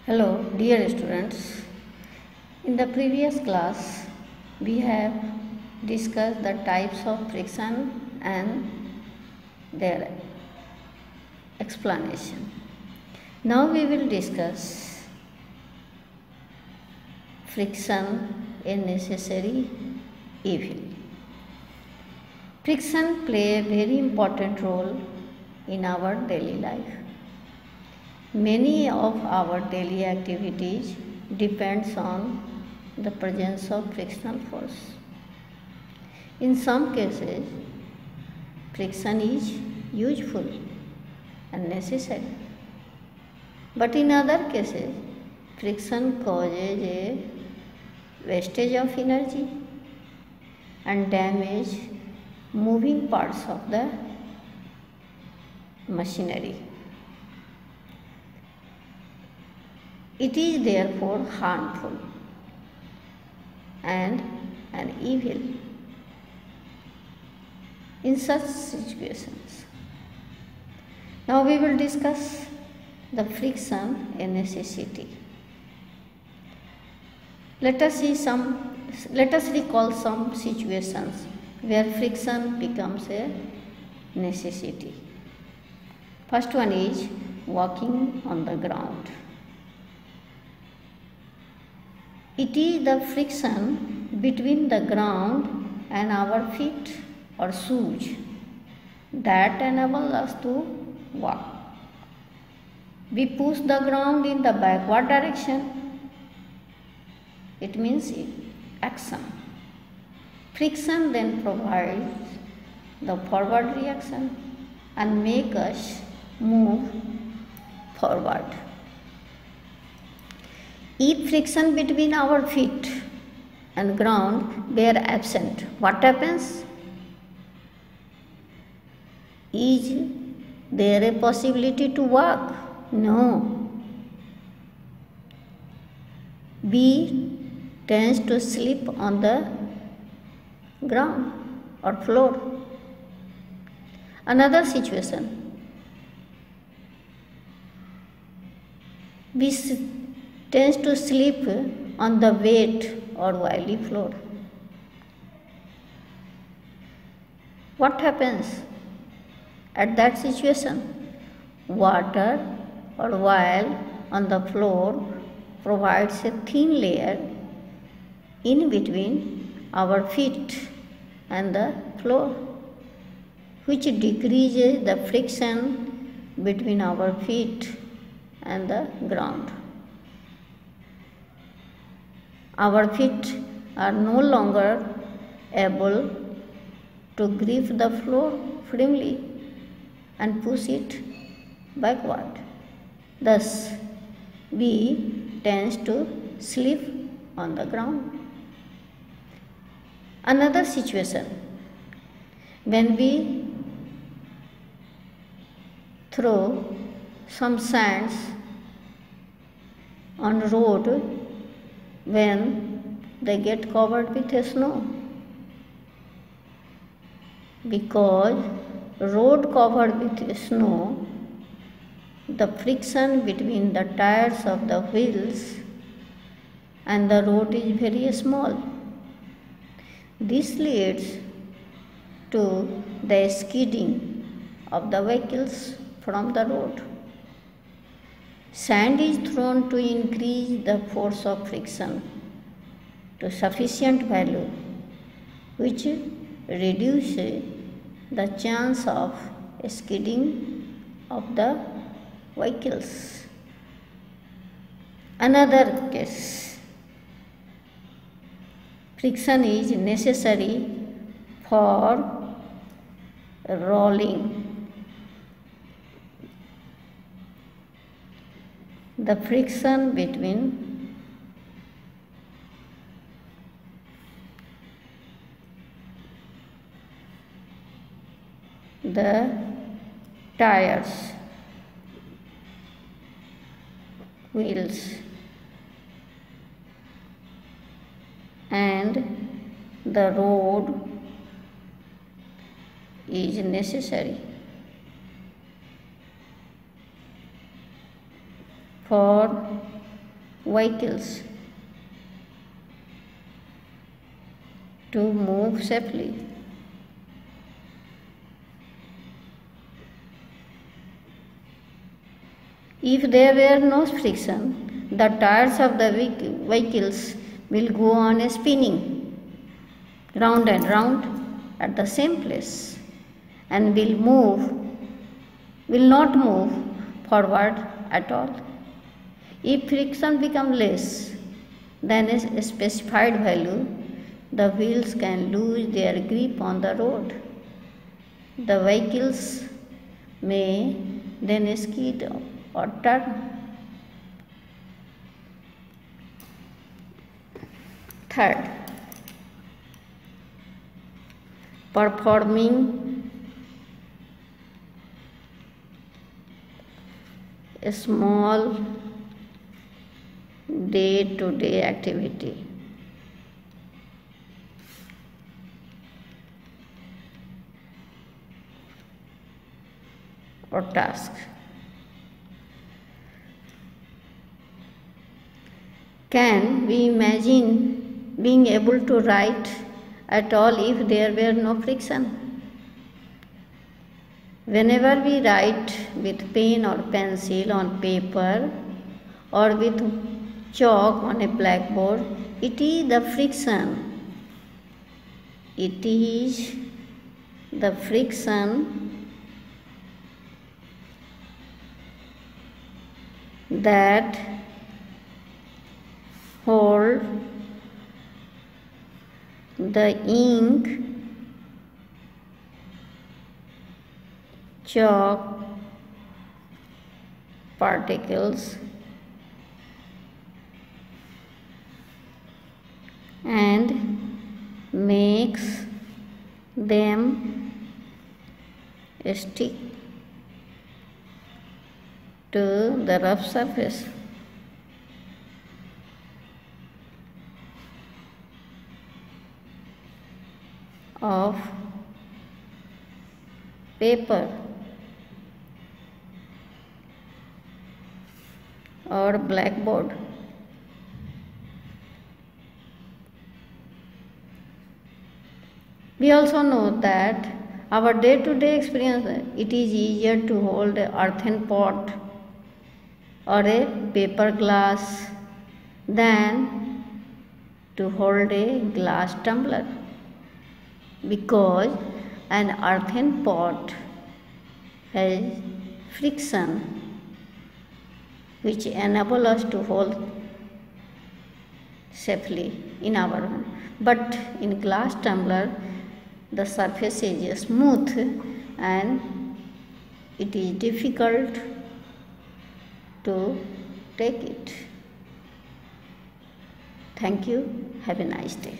Hello, dear students. In the previous class, we have discussed the types of friction and their explanation. Now we will discuss friction, a necessary evil. Friction play a very important role in our daily life. Many of our daily activities depends on the presence of frictional force. In some cases, friction is useful and necessary. But in other cases, friction causes a wastage of energy and damage moving parts of the machinery. It is therefore harmful and an evil in such situations. Now we will discuss the friction, a necessity. Let us recall some situations where friction becomes a necessity. First one is walking on the ground. It is the friction between the ground and our feet or shoes that enables us to walk. We push the ground in the backward direction. It means action. Friction then provides the forward reaction and make us move forward. If friction between our feet and ground were absent, what happens? Is there a possibility to walk? No. We tends to slip on the ground or floor. Another situation. We tends to sleep on the wet or oily floor. What happens at that situation? Water or oil on the floor provides a thin layer in between our feet and the floor, which decreases the friction between our feet and the ground. Our feet are no longer able to grip the floor firmly and push it backward. Thus, we tend to slip on the ground. Another situation, when we throw some sands on road when they get covered with snow, because road covered with snow, the friction between the tires of the wheels and the road is very small. This leads to the skidding of the vehicles from the road. Sand is thrown to increase the force of friction to sufficient value, which reduces the chance of skidding of the vehicles. Another case, friction is necessary for rolling. The friction between the tires, wheels and the road is necessary for vehicles to move safely. If there were no friction, the tires of the vehicles will go on spinning round and round at the same place and will not move forward at all. If friction becomes less than a specified value, the wheels can lose their grip on the road. The vehicles may then skid or turn. Third, performing a small day-to-day activity. Or task. Can we imagine being able to write at all if there were no friction? Whenever we write with pen or pencil on paper or with chalk on a blackboard, it is the friction. It is the friction that hold the ink, chalk particles and makes them stick to the rough surface. Of paper or blackboard. We also know that our day-to-day experience, it is easier to hold an earthen pot or a paper glass than to hold a glass tumbler, because an earthen pot has friction which enable us to hold safely in our hand. But in glass tumbler, the surface is smooth and it is difficult to take it. Thank you. Have a nice day.